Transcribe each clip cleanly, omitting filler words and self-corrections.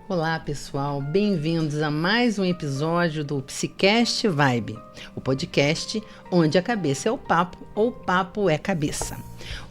Olá, pessoal, bem-vindos a mais um episódio do Psicast Vibe, o podcast onde a cabeça é o papo ou o papo é cabeça.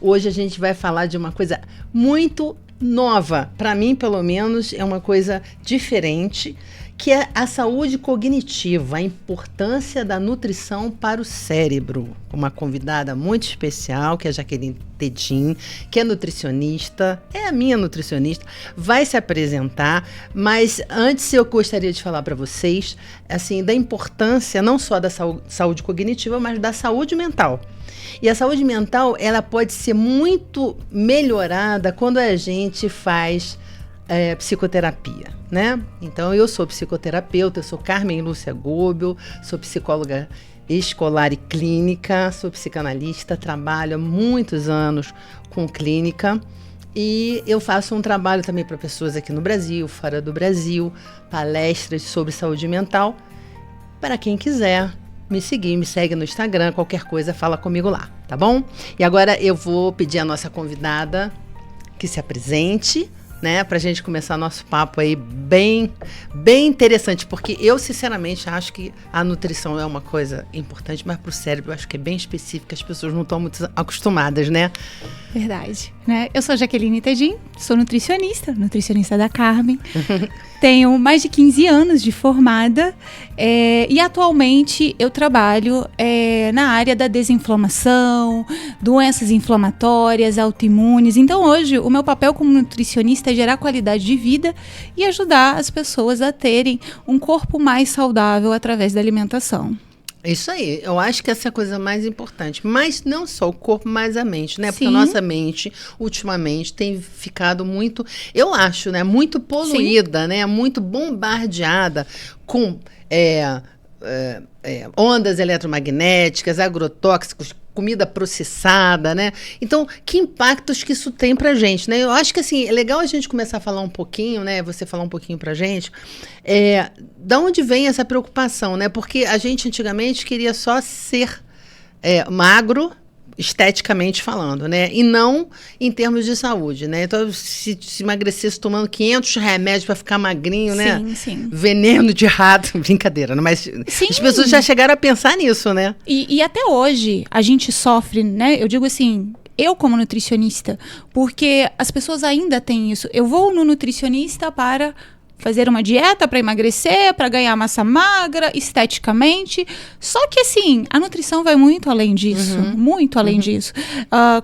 Hoje a gente vai falar de uma coisa muito nova, para mim pelo menos é uma coisa diferente, que é a saúde cognitiva, a importância da nutrição para o cérebro. Uma convidada muito especial, que é a Jaqueline Tedin, que é nutricionista, é a minha nutricionista, vai se apresentar, mas antes eu gostaria de falar para vocês, assim, da importância não só da saúde cognitiva, mas da saúde mental. E a saúde mental, ela pode ser muito melhorada quando a gente faz psicoterapia, né? Então, eu sou psicoterapeuta, eu sou Carmen Lúcia Goebel, sou psicóloga escolar e clínica, sou psicanalista, trabalho há muitos anos com clínica e eu faço um trabalho também para pessoas aqui no Brasil, fora do Brasil, palestras sobre saúde mental. Para quem quiser me seguir, me segue no Instagram, qualquer coisa, fala comigo lá, tá bom? E agora eu vou pedir à nossa convidada que se apresente, né, pra gente começar nosso papo aí bem interessante, porque eu sinceramente acho que a nutrição é uma coisa importante, mas pro cérebro eu acho que é bem específica, as pessoas não estão muito acostumadas, né? Verdade, né? Eu sou Jaqueline Tedin, sou nutricionista da Carmen, tenho mais de 15 anos de formada e atualmente eu trabalho na área da desinflamação, doenças inflamatórias, autoimunes. Então hoje o meu papel como nutricionista é gerar qualidade de vida e ajudar as pessoas a terem um corpo mais saudável através da alimentação. Isso aí, eu acho que essa é a coisa mais importante, mas não só o corpo, mas a mente, né? Porque Sim. a nossa mente, ultimamente, tem ficado muito, eu acho, né? Muito poluída, Sim. né? Muito bombardeada com ondas eletromagnéticas, agrotóxicos, comida processada, né? Então, que impactos que isso tem pra gente, né? Eu acho que, assim, é legal a gente começar a falar um pouquinho, né? Você falar um pouquinho pra gente, da onde vem essa preocupação, né? Porque a gente, antigamente, queria só ser magro, esteticamente falando, né? E não em termos de saúde, né? Então, se emagrecesse tomando 500 remédios para ficar magrinho, né? Sim. Veneno de rato, brincadeira, mas Sim. As pessoas já chegaram a pensar nisso, né? E até hoje a gente sofre, né? Eu digo assim, eu como nutricionista, porque as pessoas ainda têm isso. Eu vou no nutricionista para fazer uma dieta para emagrecer, para ganhar massa magra, esteticamente. Só que, assim, a nutrição vai muito além disso. Muito além disso.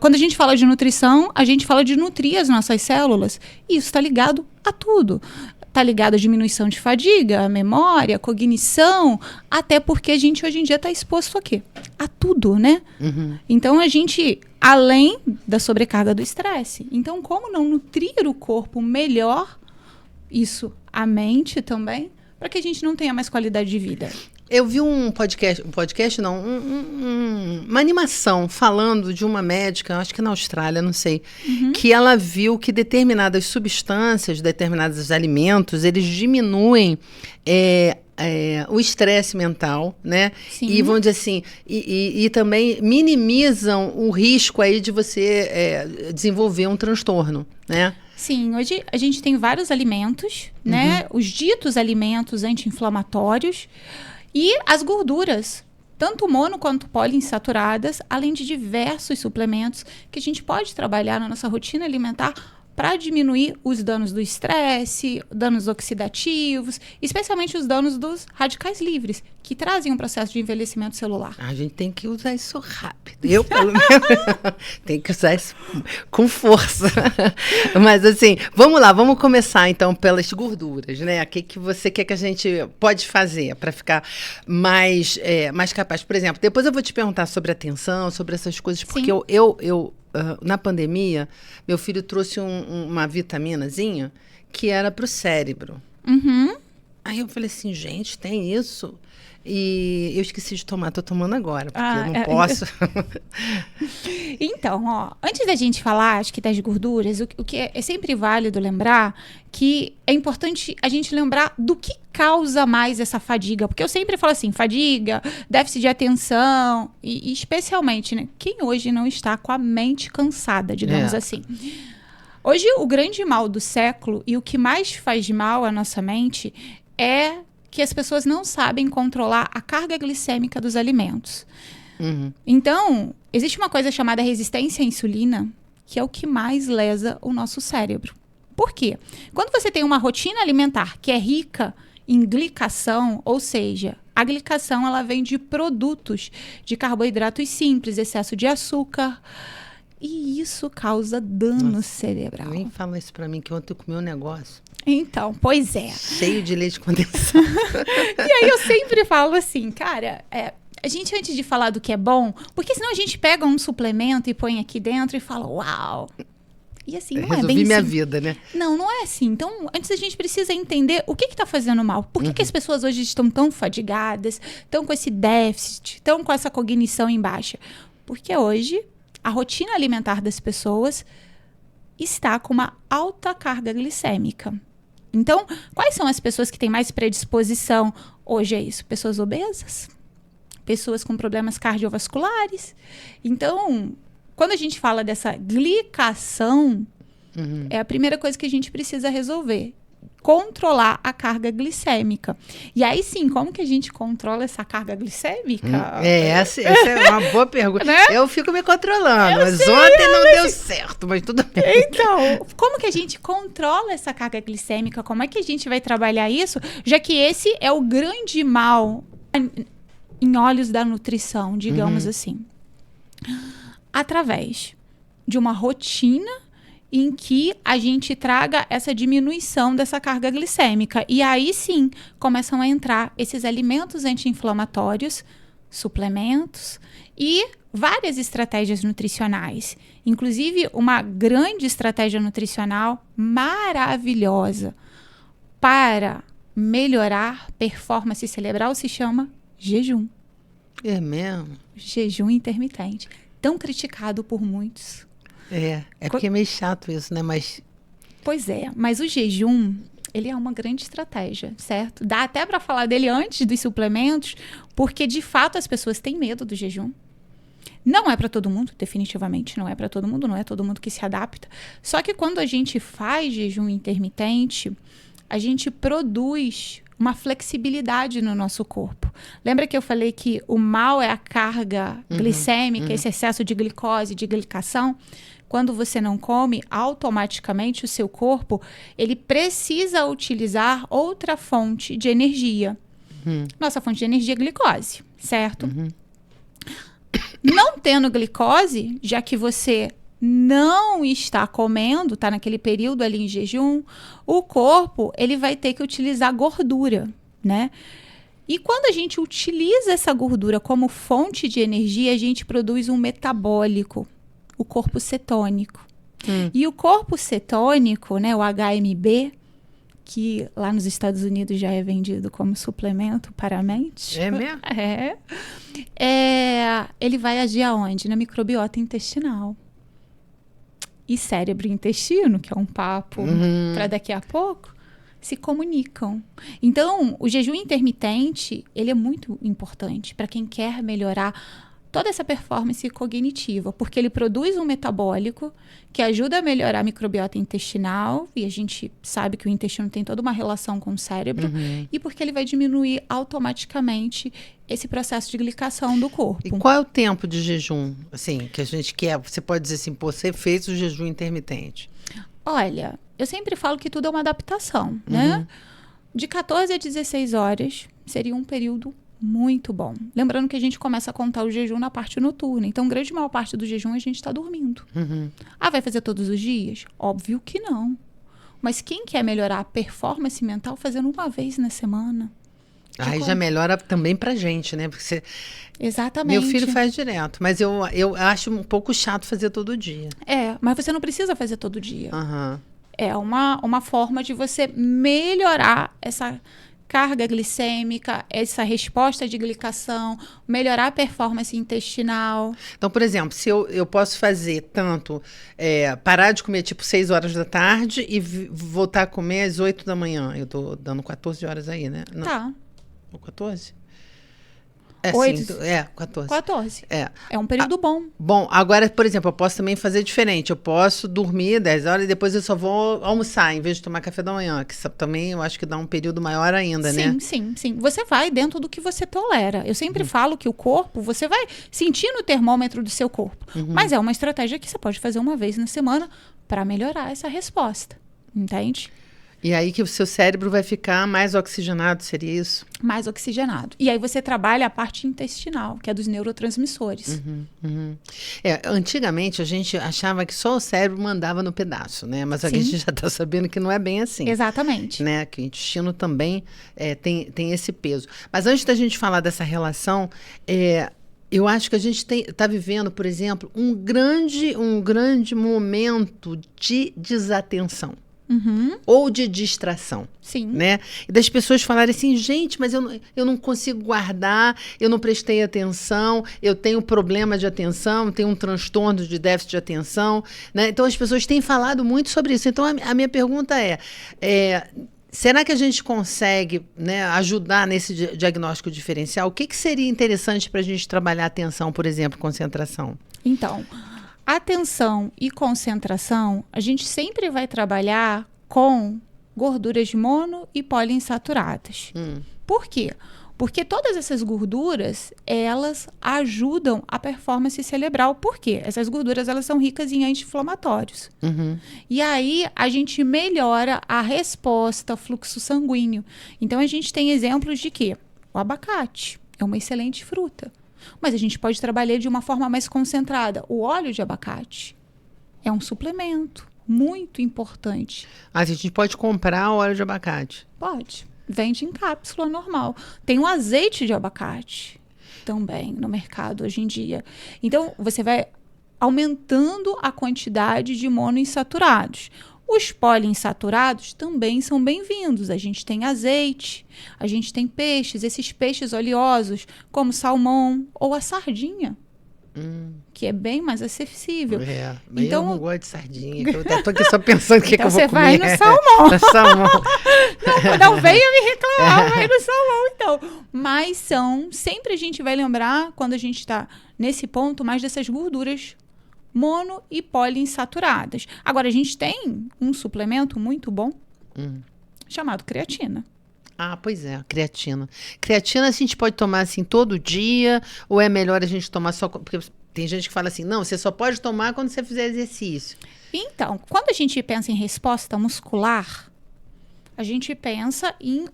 Quando a gente fala de nutrição, a gente fala de nutrir as nossas células. E isso está ligado a tudo. Está ligado à diminuição de fadiga, à memória, à cognição, até porque a gente hoje em dia está exposto a quê? A tudo, né? Então, a gente, além da sobrecarga do estresse. Então, como não nutrir o corpo melhor, isso, a mente também, para que a gente não tenha mais qualidade de vida. Eu vi uma animação falando de uma médica, acho que na Austrália, não sei, que ela viu que determinadas substâncias, determinados alimentos, eles diminuem o estresse mental, né? Sim. E vamos dizer assim, e também minimizam o risco aí de você desenvolver um transtorno, né? Sim, hoje a gente tem vários alimentos, né? Os ditos alimentos anti-inflamatórios e as gorduras, tanto mono quanto poliinsaturadas, além de diversos suplementos que a gente pode trabalhar na nossa rotina alimentar para diminuir os danos do estresse, danos oxidativos, especialmente os danos dos radicais livres, que trazem um processo de envelhecimento celular. A gente tem que usar isso rápido. Eu, pelo menos, tenho que usar isso com força. Mas, assim, vamos lá, vamos começar, então, pelas gorduras, né? O que você quer que a gente pode fazer para ficar mais capaz? Por exemplo, depois eu vou te perguntar sobre atenção, sobre essas coisas, porque eu na pandemia, meu filho trouxe uma vitaminazinha que era para o cérebro. Aí eu falei assim, gente, tem isso? E eu esqueci de tomar, tô tomando agora, porque eu não posso. Então, ó, antes da gente falar, acho que das gorduras, o que é sempre válido lembrar que é importante a gente lembrar do que causa mais essa fadiga. Porque eu sempre falo assim, fadiga, déficit de atenção, e especialmente, né, quem hoje não está com a mente cansada, digamos assim. Hoje, o grande mal do século e o que mais faz mal à nossa mente é que as pessoas não sabem controlar a carga glicêmica dos alimentos. Então, existe uma coisa chamada resistência à insulina, que é o que mais lesa o nosso cérebro. Por quê? Quando você tem uma rotina alimentar que é rica em glicação, ou seja, a glicação ela vem de produtos de carboidratos simples, excesso de açúcar, e isso causa dano cerebral. Nem fala isso pra mim, que ontem eu comi um negócio Então, pois é. cheio de leite condensado. E aí eu sempre falo assim, cara, a gente antes de falar do que é bom, porque senão a gente pega um suplemento e põe aqui dentro e fala, uau. E assim, não é Resolvi bem minha assim. vida, né? Não é assim. Então, antes a gente precisa entender o que está fazendo mal. Por que as pessoas hoje estão tão fadigadas, estão com esse déficit, estão com essa cognição em baixa? Porque hoje a rotina alimentar das pessoas está com uma alta carga glicêmica. Então, quais são as pessoas que têm mais predisposição hoje a isso? Pessoas obesas, pessoas com problemas cardiovasculares. Então, quando a gente fala dessa glicação, é a primeira coisa que a gente precisa resolver. Controlar a carga glicêmica. E aí sim, como que a gente controla essa carga glicêmica? Essa é uma boa pergunta. Né? Eu fico me controlando, mas ontem não deu certo, mas tudo bem. Então, como que a gente controla essa carga glicêmica? Como é que a gente vai trabalhar isso? Já que esse é o grande mal em olhos da nutrição, digamos assim. Através de uma rotina em que a gente traga essa diminuição dessa carga glicêmica. E aí sim, começam a entrar esses alimentos anti-inflamatórios, suplementos e várias estratégias nutricionais. Inclusive, uma grande estratégia nutricional maravilhosa para melhorar performance cerebral se chama jejum. É mesmo? Jejum intermitente. Tão criticado por muitos. É porque é meio chato isso, né? Mas Pois é, mas o jejum, ele é uma grande estratégia, certo? Dá até para falar dele antes dos suplementos, porque de fato as pessoas têm medo do jejum. Não é para todo mundo, definitivamente não é para todo mundo, não é todo mundo que se adapta. Só que quando a gente faz jejum intermitente, a gente produz uma flexibilidade no nosso corpo. Lembra que eu falei que o mal é a carga glicêmica, esse excesso de glicose, de glicação? Quando você não come, automaticamente o seu corpo, ele precisa utilizar outra fonte de energia. Nossa fonte de energia é glicose, certo? Não tendo glicose, já que você não está comendo, está naquele período ali em jejum, o corpo ele vai ter que utilizar gordura, né? E quando a gente utiliza essa gordura como fonte de energia, a gente produz um metabólico, o corpo cetônico. E o corpo cetônico, né, o HMB, que lá nos Estados Unidos já é vendido como suplemento para a mente. é mesmo? Ele vai agir aonde? Na microbiota intestinal. E cérebro e intestino, que é um papo para daqui a pouco, se comunicam. Então, o jejum intermitente, ele é muito importante para quem quer melhorar toda essa performance cognitiva, porque ele produz um metabólico que ajuda a melhorar a microbiota intestinal, e a gente sabe que o intestino tem toda uma relação com o cérebro, e porque ele vai diminuir automaticamente esse processo de glicação do corpo. E qual é o tempo de jejum, assim, que a gente quer? Você pode dizer assim, pô, você fez o jejum intermitente. Olha, eu sempre falo que tudo é uma adaptação, né? De 14 a 16 horas seria um período muito bom. Lembrando que a gente começa a contar o jejum na parte noturna. Então, grande maior parte do jejum a gente está dormindo. Vai fazer todos os dias? Óbvio que não. Mas quem quer melhorar a performance mental fazendo uma vez na semana? Aí já melhora também pra gente, né? Porque você... Exatamente. Meu filho faz direto, mas eu acho um pouco chato fazer todo dia. Mas você não precisa fazer todo dia. Aham. É uma forma de você melhorar essa carga glicêmica, essa resposta de glicação, melhorar a performance intestinal. Então, por exemplo, se eu posso fazer tanto, parar de comer tipo 6 horas da tarde e voltar a comer às 8 da manhã. Eu tô dando 14 horas aí, né? Não. Tá. Ou 14? É, 8, 14. 14. É. É um período bom. Bom, agora, por exemplo, eu posso também fazer diferente. Eu posso dormir 10 horas e depois eu só vou almoçar, em vez de tomar café da manhã, que também eu acho que dá um período maior ainda, né? Sim. Você vai dentro do que você tolera. Eu sempre falo que o corpo, você vai sentir no termômetro do seu corpo. Mas é uma estratégia que você pode fazer uma vez na semana para melhorar essa resposta. Entende? E aí que o seu cérebro vai ficar mais oxigenado, seria isso? Mais oxigenado. E aí você trabalha a parte intestinal, que é dos neurotransmissores. Antigamente a gente achava que só o cérebro mandava no pedaço, né? Mas a gente já está sabendo que não é bem assim. Exatamente. Né? Que o intestino também tem esse peso. Mas antes da gente falar dessa relação, eu acho que a gente está vivendo, por exemplo, um grande momento de desatenção. Ou de distração. Sim. Né? E das pessoas falarem assim, gente, mas eu não consigo guardar, eu não prestei atenção, eu tenho problema de atenção, tenho um transtorno de déficit de atenção. Né? Então, as pessoas têm falado muito sobre isso. Então, a minha pergunta será que a gente consegue, né, ajudar nesse diagnóstico diferencial? O que seria interessante para a gente trabalhar atenção, por exemplo, concentração? Então, atenção e concentração, a gente sempre vai trabalhar com gorduras mono e poliinsaturadas. Por quê? Porque todas essas gorduras, elas ajudam a performance cerebral. Por quê? Essas gorduras, elas são ricas em anti-inflamatórios. E aí, a gente melhora a resposta ao fluxo sanguíneo. Então, a gente tem exemplos de que o abacate é uma excelente fruta. Mas a gente pode trabalhar de uma forma mais concentrada. O óleo de abacate é um suplemento muito importante. A gente pode comprar óleo de abacate? Pode. Vende em cápsula normal. Tem o azeite de abacate também no mercado hoje em dia. Então, você vai aumentando a quantidade de monoinsaturados. Os poliinsaturados também são bem-vindos. A gente tem azeite, a gente tem peixes, esses peixes oleosos, como salmão ou a sardinha, que é bem mais acessível. Então, eu não gosto de sardinha. Eu estou aqui só pensando o que eu vou comer. Então, você vai no salmão. No salmão. Não venha me reclamar, vai no salmão, então. Mas sempre a gente vai lembrar, quando a gente está nesse ponto, mais dessas gorduras mono e poliinsaturadas. Agora, a gente tem um suplemento muito bom chamado creatina. Ah, pois é, creatina. Creatina a gente pode tomar assim todo dia ou é melhor a gente tomar só... Porque tem gente que fala assim, não, você só pode tomar quando você fizer exercício. Então, quando a gente pensa em resposta muscular, a gente pensa em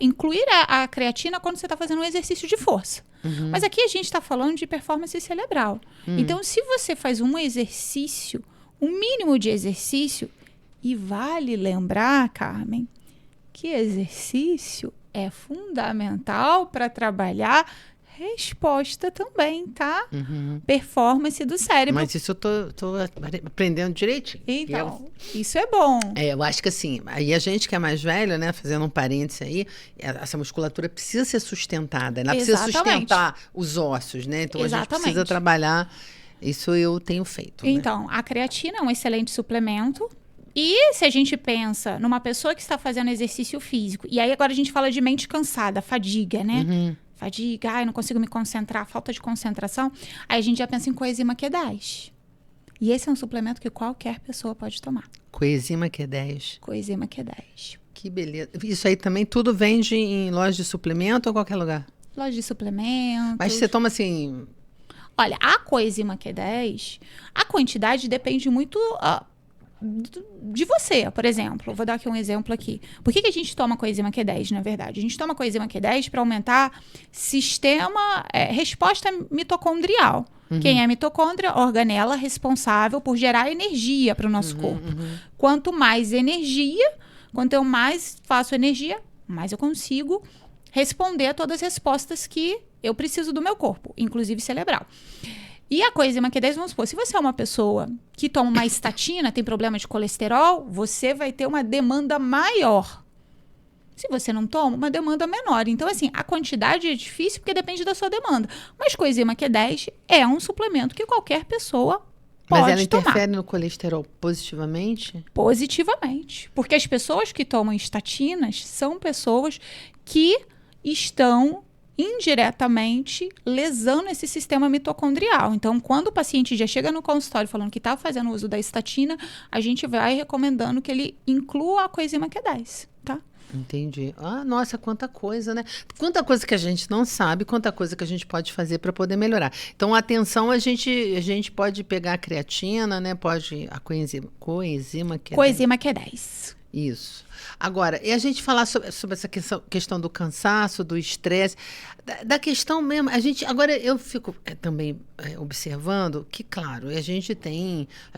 incluir a creatina quando você está fazendo um exercício de força. Mas aqui a gente está falando de performance cerebral. Então, se você faz um exercício, um mínimo de exercício, e vale lembrar, Carmen, que exercício é fundamental para trabalhar resposta também, tá? Performance do cérebro. Mas isso eu tô aprendendo direitinho. Então, isso é bom. Eu acho que assim, aí a gente que é mais velho, né, fazendo um parêntese aí, essa musculatura precisa ser sustentada, ela precisa sustentar os ossos, né? Então a gente precisa trabalhar, isso eu tenho feito. Então, a creatina é um excelente suplemento. E se a gente pensa numa pessoa que está fazendo exercício físico, e aí agora a gente fala de mente cansada, fadiga, né? Fadiga, não consigo me concentrar, falta de concentração. Aí a gente já pensa em coenzima Q10. E esse é um suplemento que qualquer pessoa pode tomar. Coenzima Q10. Coenzima Q10. Que beleza. Isso aí também tudo vende em loja de suplemento ou qualquer lugar? Loja de suplemento. Mas você toma assim... Olha, a coenzima Q10, a quantidade depende muito... de você, por exemplo. Vou dar aqui um exemplo aqui. Por que a gente toma coenzima Q10, na verdade? A gente toma coenzima Q10 para aumentar resposta mitocondrial. Quem é mitocôndria? Organela responsável por gerar energia para o nosso corpo. Quanto mais energia, quanto eu mais faço energia, mais eu consigo responder a todas as respostas que eu preciso do meu corpo, inclusive cerebral. E a coenzima Q10, vamos supor, se você é uma pessoa que toma uma estatina, tem problema de colesterol, você vai ter uma demanda maior. Se você não toma, uma demanda menor. Então, assim, a quantidade é difícil porque depende da sua demanda. Mas coenzima Q10 é um suplemento que qualquer pessoa pode tomar. Mas ela interfere no colesterol positivamente? Positivamente. Porque as pessoas que tomam estatinas são pessoas que estão indiretamente lesando esse sistema mitocondrial. Então, quando o paciente já chega no consultório falando que está fazendo uso da estatina, a gente vai recomendando que ele inclua a coenzima Q10, tá? Entendi. Ah, nossa, quanta coisa, né? Quanta coisa que a gente não sabe, quanta coisa que a gente pode fazer para poder melhorar. Então, atenção, a gente pode pegar a creatina, né? Pode a coenzima Q10. Coenzima Q10. Isso. Agora, e a gente falar sobre essa questão do cansaço, do estresse, da questão mesmo, agora eu fico também observando que, claro, a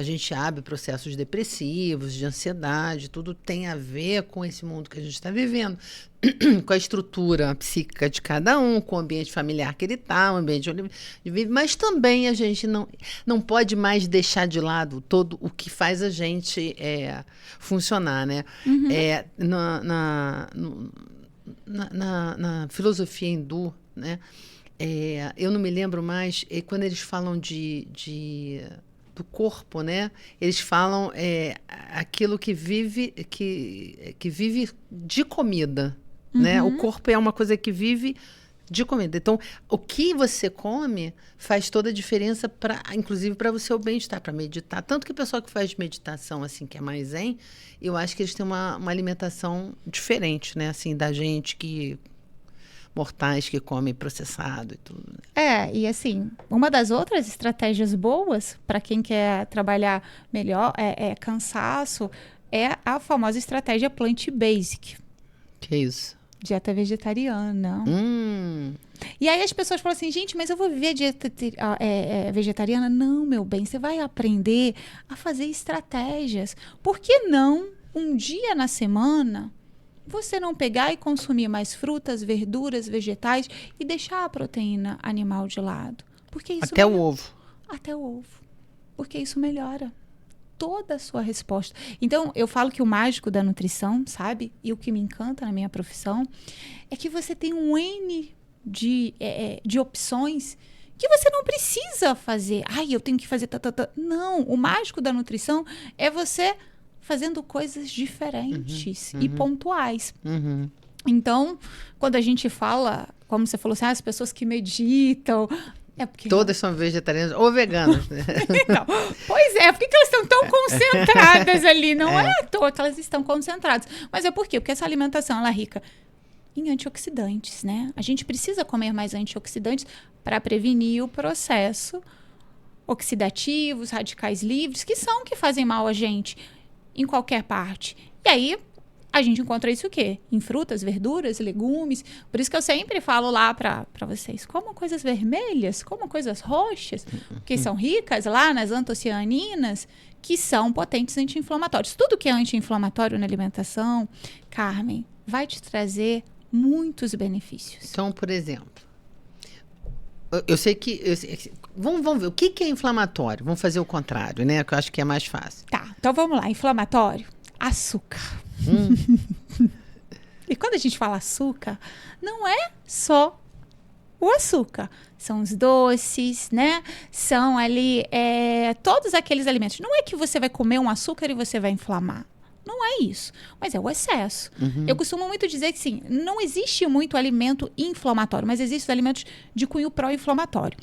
gente abre processos depressivos, de ansiedade, tudo tem a ver com esse mundo que a gente está vivendo, com a estrutura psíquica de cada um, com o ambiente familiar que ele está, o ambiente onde ele vive, mas também a gente não pode mais deixar de lado todo o que faz a gente funcionar, né? Uhum. Na filosofia hindu, né? Eu não me lembro mais, quando eles falam do corpo, né? Eles falam aquilo que vive de comida, né? O corpo é uma coisa que vive de comida. Então, o que você come faz toda a diferença, inclusive para o seu bem-estar, para meditar. Tanto que o pessoal que faz meditação, assim, que é mais zen, eu acho que eles têm uma alimentação diferente, né? Assim, da gente mortais que come processado e tudo. E assim, uma das outras estratégias boas para quem quer trabalhar melhor cansaço, é a famosa estratégia plant-basic. Que é isso? Dieta vegetariana. E aí as pessoas falam assim, gente, mas eu vou viver dieta vegetariana? Não, meu bem, você vai aprender a fazer estratégias. Por que não, um dia na semana, você não pegar e consumir mais frutas, verduras, vegetais e deixar a proteína animal de lado? Porque isso Até o ovo. Até o ovo. Porque isso melhora toda a sua resposta. Então, eu falo que o mágico da nutrição, sabe? E o que me encanta na minha profissão é que você tem um N de opções que você não precisa fazer. Eu tenho que fazer... Não, o mágico da nutrição é você fazendo coisas diferentes e pontuais. Então, quando a gente fala, como você falou assim, as pessoas que meditam... Todas são vegetarianas ou veganas, né? Não. Pois é, por que elas estão tão concentradas ali? Não é à toa que elas estão concentradas. Mas é por quê? Porque essa alimentação ela é rica em antioxidantes, né? A gente precisa comer mais antioxidantes para prevenir o processo oxidativo, os radicais livres, que são que fazem mal a gente em qualquer parte. E aí, a gente encontra isso o quê? Em frutas, verduras, legumes. Por isso que eu sempre falo lá para vocês, comam coisas vermelhas, comam coisas roxas, que são ricas lá nas antocianinas, que são potentes anti-inflamatórios. Tudo que é anti-inflamatório na alimentação, Carmen, vai te trazer muitos benefícios. Então, por exemplo, eu sei que... Vamos ver, o que é inflamatório? Vamos fazer o contrário, né? Que eu acho que é mais fácil. Tá, então vamos lá. Inflamatório, açúcar. E quando a gente fala açúcar, não é só o açúcar. São os doces, né? São ali todos aqueles alimentos. Não é que você vai comer um açúcar e você vai inflamar. Não é isso. Mas é o excesso. Eu costumo muito dizer que, sim, não existe muito alimento inflamatório, mas existem alimentos de cunho pró-inflamatório.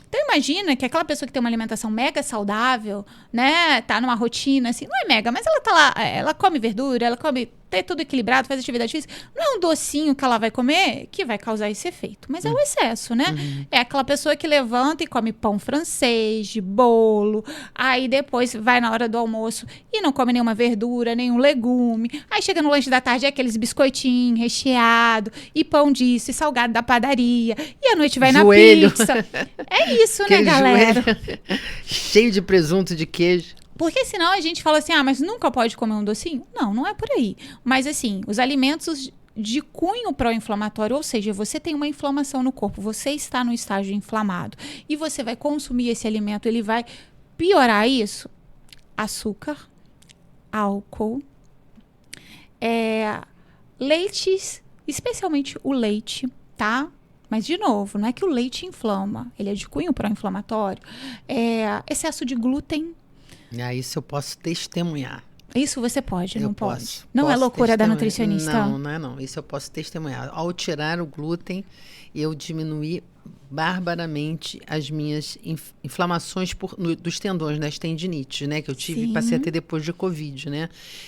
Então, imagina que aquela pessoa que tem uma alimentação mega saudável, né? Tá numa rotina, assim, não é mega, mas ela tá lá, ela come verdura, ela come, tem tudo equilibrado, faz atividade física. Não é um docinho que ela vai comer que vai causar esse efeito, mas é o excesso, né? É aquela pessoa que levanta e come pão francês, de bolo, aí depois vai na hora do almoço e não come nenhuma verdura, nenhum legume. Aí chega no lanche da tarde, é aqueles biscoitinhos recheado, e pão disso, e salgado da padaria, e à noite vai Joelho. na pizza. É isso, né, galera? Cheio de presunto, de queijo. Porque senão a gente fala assim, mas nunca pode comer um docinho? Não, não é por aí. Mas assim, os alimentos de cunho pró-inflamatório, ou seja, você tem uma inflamação no corpo, você está no estágio inflamado, e você vai consumir esse alimento, ele vai piorar isso? Açúcar, álcool, leites, especialmente o leite, tá? Mas, de novo, não é que o leite inflama, ele é de cunho pró-inflamatório. Excesso de glúten. Isso eu posso testemunhar. Isso você pode, não pode. Posso Não é loucura da testemunhar. nutricionista. Não é não. Isso eu posso testemunhar. Ao tirar o glúten, eu diminuí barbaramente as minhas inflamações dos tendões, das tendinites, né? Que eu tive, passei a ter depois de Covid, né?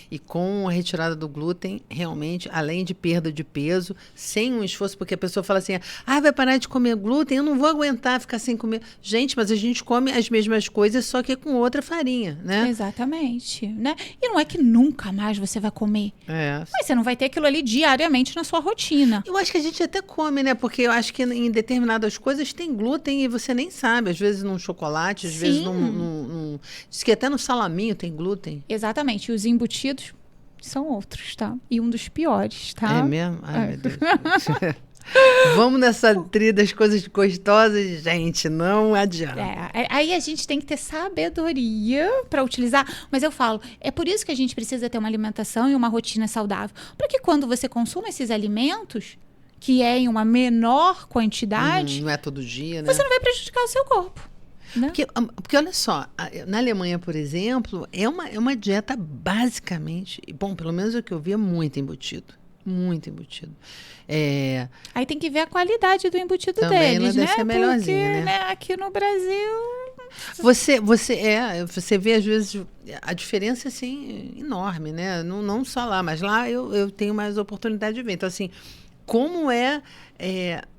E com a retirada do glúten, realmente, além de perda de peso, sem um esforço, porque a pessoa fala assim, vai parar de comer glúten, eu não vou aguentar ficar sem comer. Gente, mas a gente come as mesmas coisas, só que com outra farinha, né? Exatamente, né? E não é que nunca mais você vai comer. Mas você não vai ter aquilo ali diariamente na sua rotina. Eu acho que a gente até come, né? Porque eu acho que em determinadas coisas tem glúten e você nem sabe. Às vezes num chocolate, às vezes num... Diz que até no salaminho tem glúten. Exatamente. E os embutidos são outros, tá? E um dos piores, tá? É mesmo? Ai, meu Deus. Vamos nessa trilha das coisas gostosas, gente, não adianta. Aí a gente tem que ter sabedoria para utilizar, mas eu falo, é por isso que a gente precisa ter uma alimentação e uma rotina saudável, para que quando você consuma esses alimentos, que é em uma menor quantidade, não é todo dia, né? Você não vai prejudicar o seu corpo. Né? Porque olha só, na Alemanha, por exemplo, é uma dieta basicamente, bom, pelo menos o que eu vi é muito embutido. Muito embutido. Aí tem que ver a qualidade do embutido também deles, deve né? ser melhorzinho, porque, né? Aqui no Brasil... Você vê, às vezes, a diferença, assim, enorme, né? Não só lá, mas lá eu tenho mais oportunidade de ver. Então, assim, como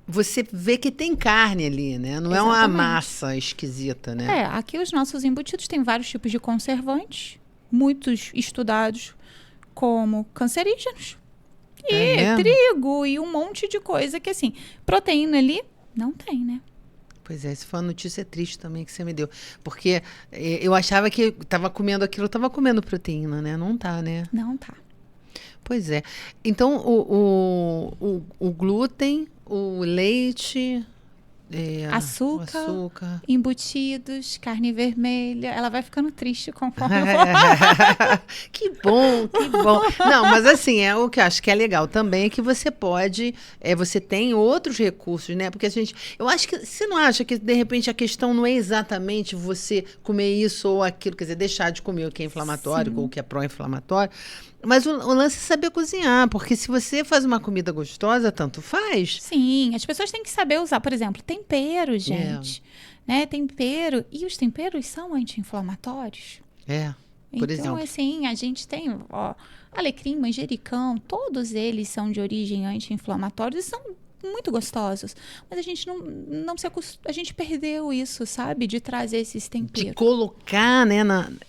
você vê que tem carne ali, né? Não Exatamente. É uma massa esquisita, né? Aqui os nossos embutidos têm vários tipos de conservantes, muitos estudados como cancerígenos. E trigo e um monte de coisa que, assim, proteína ali não tem, né? Pois é, essa foi uma notícia triste também que você me deu. Porque eu achava que estava comendo aquilo, estava comendo proteína, né? Não tá, né? Não tá. Pois é. Então, o glúten, o leite... Açúcar, embutidos, carne vermelha. Ela vai ficando triste conforme Que bom, que bom. Não, mas assim, o que eu acho que é legal também é que você pode, você tem outros recursos, né? Porque eu acho que, você não acha que de repente a questão não é exatamente você comer isso ou aquilo, quer dizer, deixar de comer o que é inflamatório ou o que é pró-inflamatório, mas o lance é saber cozinhar, porque se você faz uma comida gostosa, tanto faz. Sim, as pessoas têm que saber usar, por exemplo, tempero, gente. Né? Tempero. E os temperos são anti-inflamatórios. Por exemplo. Então, assim, a gente tem alecrim, manjericão, todos eles são de origem anti-inflamatória e são muito gostosos. Mas a gente não se acostumou, a gente perdeu isso, sabe? De trazer esses temperos. De colocar, né?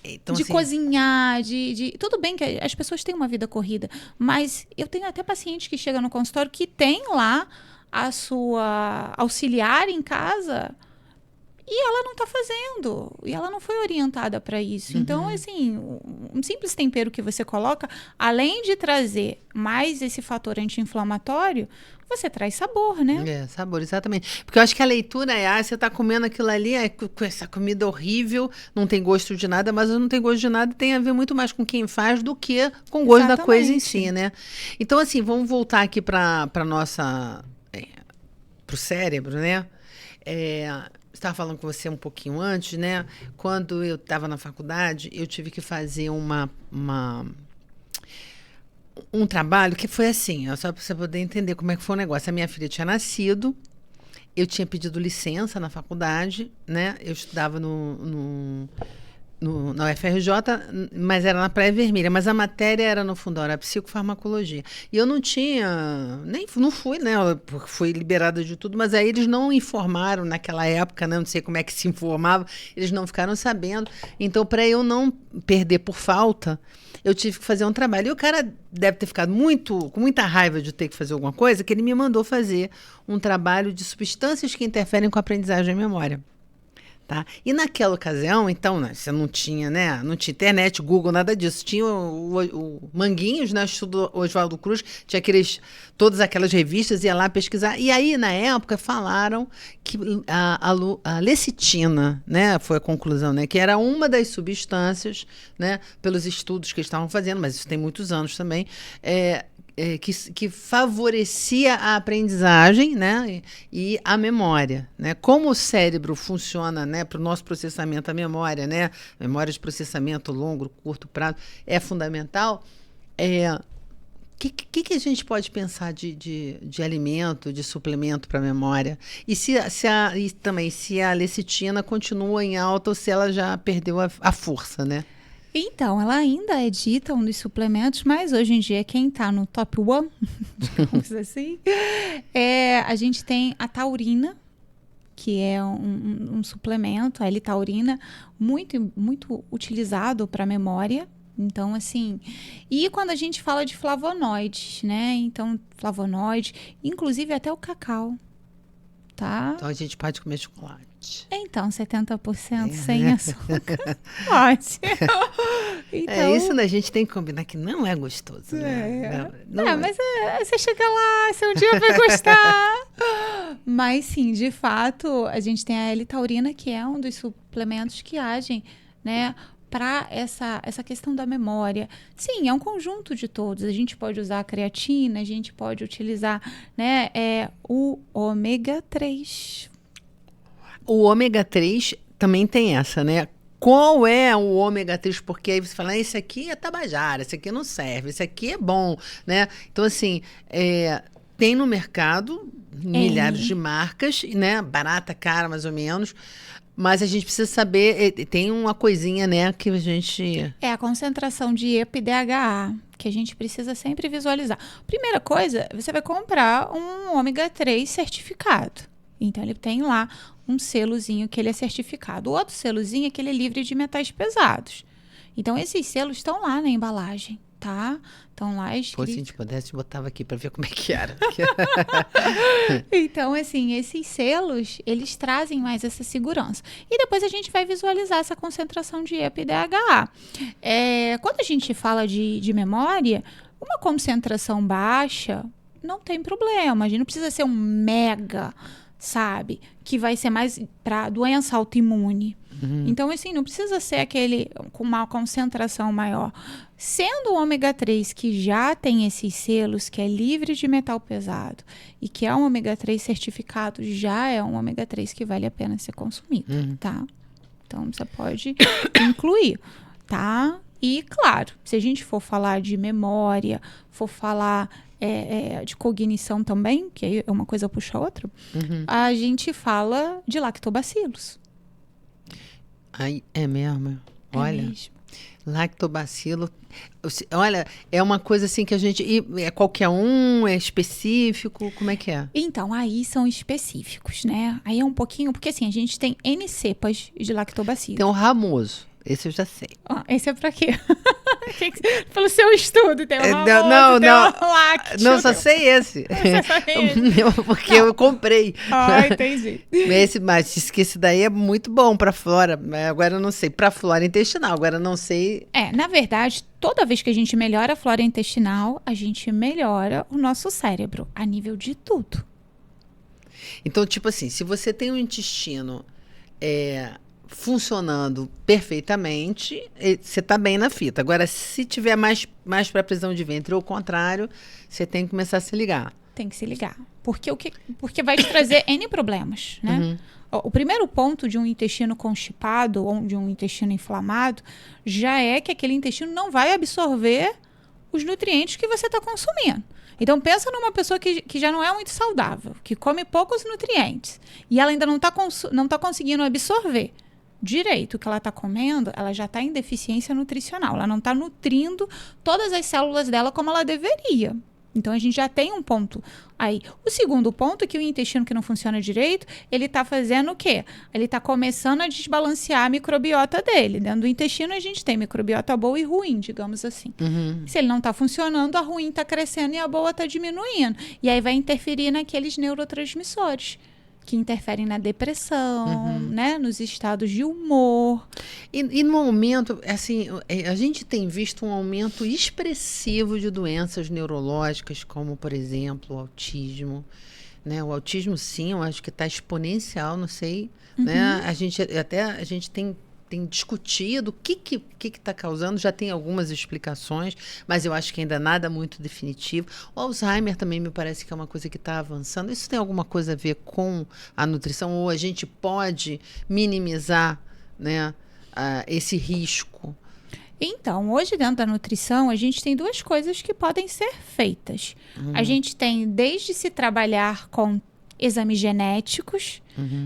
Então, de assim, cozinhar, tudo bem que as pessoas têm uma vida corrida, mas eu tenho até paciente que chega no consultório que tem lá a sua auxiliar em casa e ela não está fazendo. E ela não foi orientada para isso. Então, assim, um simples tempero que você coloca, além de trazer mais esse fator anti-inflamatório, você traz sabor, né? Sabor, exatamente. Porque eu acho que a leitura você tá comendo aquilo ali, com essa comida horrível, não tem gosto de nada, mas não tem gosto de nada tem a ver muito mais com quem faz do que com o gosto da coisa em si, né? Então, assim, vamos voltar aqui para nossa... pro cérebro, né? Estava falando com você um pouquinho antes, né? Quando eu estava na faculdade, eu tive que fazer um trabalho que foi assim, só para você poder entender como é que foi o negócio. A minha filha tinha nascido, eu tinha pedido licença na faculdade, né? Eu estudava na UFRJ, mas era na Praia Vermelha, mas a matéria era no Fundão, era psicofarmacologia. E eu não fui, né? Fui liberada de tudo, mas aí eles não informaram naquela época, né? Não sei como é que se informava, eles não ficaram sabendo. Então, para eu não perder por falta, eu tive que fazer um trabalho. E o cara deve ter ficado com muita raiva de ter que fazer alguma coisa, que ele me mandou fazer um trabalho de substâncias que interferem com a aprendizagem e memória. Tá? E naquela ocasião, então, né, você não tinha, né? Não tinha internet, Google, nada disso. Tinha o Manguinhos, né? Estudo Oswaldo Cruz, tinha todas aquelas revistas, ia lá pesquisar. E aí, na época, falaram que a lecitina, né? Foi a conclusão, né? Que era uma das substâncias, né? Pelos estudos que eles estavam fazendo, mas isso tem muitos anos também, que favorecia a aprendizagem, né, e a memória, né? Como o cérebro funciona, né, para o nosso processamento, a memória de processamento longo, curto prazo, é fundamental. Que a gente pode pensar de alimento, de suplemento para a memória? E também se a lecitina continua em alta ou se ela já perdeu a força, né? Então, ela ainda é dita um dos suplementos, mas hoje em dia quem está no top one, digamos assim, a gente tem a taurina, que é um suplemento, a L-taurina, muito, muito utilizado para memória. Então, assim, e quando a gente fala de flavonoides, né? Então, flavonoide, inclusive até o cacau, tá? Então, a gente pode comer chocolate. Então, 70% sem açúcar, pode. Então, isso a gente tem que combinar que não é gostoso, né? Mas você chega lá, se um dia vai gostar. Mas sim, de fato, a gente tem a L-taurina, que é um dos suplementos que agem, né, para essa questão da memória. Sim, é um conjunto de todos. A gente pode usar a creatina, a gente pode utilizar, né, o ômega 3. O ômega 3 também tem essa, né? Qual é o ômega 3? Porque aí você fala, esse aqui é tabajara, esse aqui não serve, esse aqui é bom, né? Então, assim, tem no mercado milhares de marcas, né? Barata, cara, mais ou menos. Mas a gente precisa saber, tem uma coisinha, né, que a gente... É a concentração de EPA e DHA, que a gente precisa sempre visualizar. Primeira coisa, você vai comprar um ômega 3 certificado. Então, ele tem lá um selozinho que ele é certificado. O outro selozinho é que ele é livre de metais pesados. Então, esses selos estão lá na embalagem, tá? Estão lá escritos. Pô, se a gente pudesse, botava aqui para ver como é que era. Então, assim, esses selos, eles trazem mais essa segurança. E depois a gente vai visualizar essa concentração de EPA e DHA. Quando a gente fala de memória, uma concentração baixa não tem problema. A gente não precisa ser um mega, sabe? Que vai ser mais para doença autoimune. Então, assim, não precisa ser aquele com uma concentração maior. Sendo o ômega 3 que já tem esses selos, que é livre de metal pesado e que é um ômega 3 certificado, já é um ômega 3 que vale a pena ser consumido, tá? Então, você pode incluir, tá? E, claro, se a gente for falar de memória, for falar de cognição também, que aí uma coisa puxa a outra, a gente fala de lactobacilos. Ai, é mesmo? Olha, mesmo. Lactobacilo. Olha, é uma coisa assim que a gente... É qualquer um? É específico? Como é que é? Então, aí são específicos, né? Aí é um pouquinho... Porque, assim, a gente tem N cepas de lactobacilo. Tem o ramoso. Esse eu já sei. Esse é pra quê? Pelo seu estudo, tem o ramoso, não. o lácteo. Não, só sei esse. Porque eu comprei. Entendi. Mas disse que esse daí é muito bom pra flora. Agora eu não sei. Pra flora intestinal, agora eu não sei. Na verdade, toda vez que a gente melhora a flora intestinal, a gente melhora o nosso cérebro, a nível de tudo. Então, tipo assim, se você tem um intestino funcionando perfeitamente, você está bem na fita. Agora, se tiver mais para prisão de ventre ou o contrário, você tem que começar a se ligar. Tem que se ligar. Porque vai te trazer N problemas, né? O primeiro ponto de um intestino constipado ou de um intestino inflamado já é que aquele intestino não vai absorver os nutrientes que você está consumindo. Então, pensa numa pessoa que já não é muito saudável, que come poucos nutrientes e ela ainda não tá conseguindo absorver direito o que ela está comendo, ela já está em deficiência nutricional. Ela não está nutrindo todas as células dela como ela deveria. Então, a gente já tem um ponto aí. O segundo ponto é que o intestino que não funciona direito, ele está fazendo o quê? Ele está começando a desbalancear a microbiota dele. Dentro do intestino, a gente tem microbiota boa e ruim, digamos assim. Se ele não está funcionando, a ruim está crescendo e a boa está diminuindo. E aí vai interferir naqueles neurotransmissores que interferem na depressão, né? Nos estados de humor. E no aumento, assim, a gente tem visto um aumento expressivo de doenças neurológicas, como, por exemplo, o autismo. Né? O autismo, sim, eu acho que está exponencial, não sei. Né? A gente tem tem discutido o que está causando, já tem algumas explicações, mas eu acho que ainda nada muito definitivo. O Alzheimer também me parece que é uma coisa que está avançando. Isso tem alguma coisa a ver com a nutrição? Ou a gente pode minimizar, né, esse risco? Então, hoje dentro da nutrição, a gente tem duas coisas que podem ser feitas. A gente tem desde se trabalhar com exames genéticos,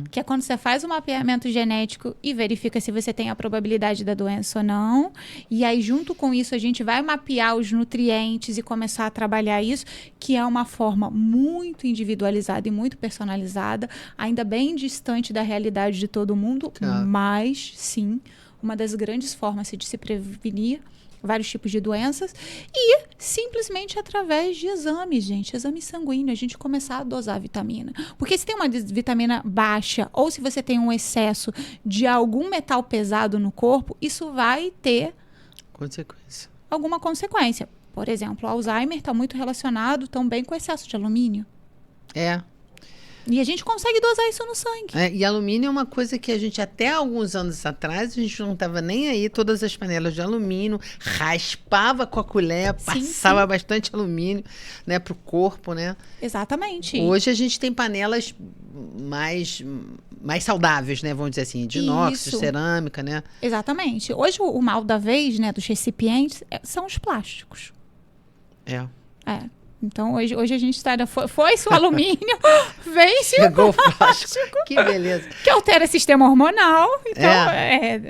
que é quando você faz um mapeamento genético e verifica se você tem a probabilidade da doença ou não. E aí, junto com isso, a gente vai mapear os nutrientes e começar a trabalhar isso, que é uma forma muito individualizada e muito personalizada, ainda bem distante da realidade de todo mundo, mas, sim, uma das grandes formas de se prevenir vários tipos de doenças e simplesmente através de exames, gente, exame sanguíneo, a gente começar a dosar a vitamina. Porque se tem uma vitamina baixa ou se você tem um excesso de algum metal pesado no corpo, isso vai ter alguma consequência. Por exemplo, o Alzheimer está muito relacionado também com o excesso de alumínio. E a gente consegue dosar isso no sangue. E alumínio é uma coisa que a gente, até alguns anos atrás, a gente não estava nem aí. Todas as panelas de alumínio, raspava com a colher, passava bastante alumínio, né, para o corpo, né? Exatamente. Hoje a gente tem panelas mais saudáveis, né? Vamos dizer assim, de inox, de cerâmica, né? Exatamente. Hoje o mal da vez, né, dos recipientes, são os plásticos. Então, hoje a gente está... Foi-se o alumínio, vem-se o plástico. Que beleza. Que altera o sistema hormonal. Então,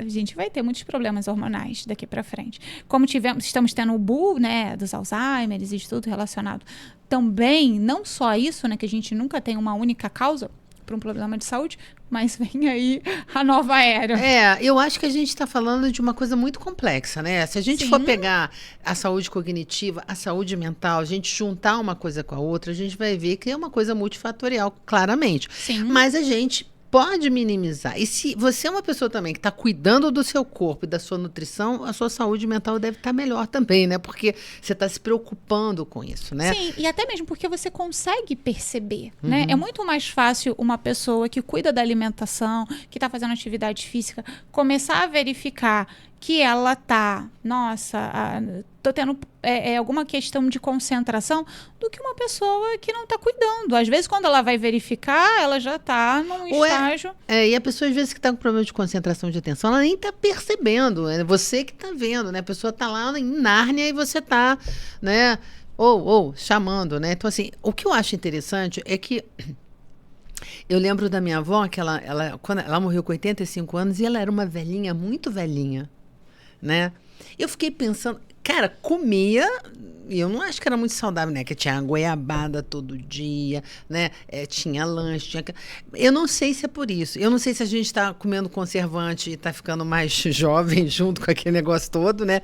a gente vai ter muitos problemas hormonais daqui para frente. Como estamos tendo o boom, né, dos Alzheimer e de tudo relacionado. Também, não só isso, né, que a gente nunca tem uma única causa para um problema de saúde, mas vem aí a nova era. Eu acho que a gente está falando de uma coisa muito complexa, né? Se a gente for pegar a saúde cognitiva, a saúde mental, a gente juntar uma coisa com a outra, a gente vai ver que é uma coisa multifatorial, claramente. Mas a gente pode minimizar. E se você é uma pessoa também que está cuidando do seu corpo e da sua nutrição, a sua saúde mental deve estar melhor também, né? Porque você está se preocupando com isso, né? Sim, e até mesmo porque você consegue perceber, né? É muito mais fácil uma pessoa que cuida da alimentação, que está fazendo atividade física, começar a verificar que ela tá, tô tendo alguma questão de concentração, do que uma pessoa que não tá cuidando. Às vezes, quando ela vai verificar, ela já tá num estágio... E a pessoa, às vezes, que tá com problema de concentração de atenção, ela nem tá percebendo. É você que tá vendo, né? A pessoa tá lá em Nárnia e você tá, né? Chamando, né? Então, assim, o que eu acho interessante é que eu lembro da minha avó, que quando ela morreu com 85 anos, e ela era uma velhinha, muito velhinha, né? Eu fiquei pensando, cara, comia, e eu não acho que era muito saudável, né? Que tinha goiabada todo dia, né? Tinha lanche, eu não sei se é por isso. Eu não sei se a gente está comendo conservante e está ficando mais jovem junto com aquele negócio todo, né?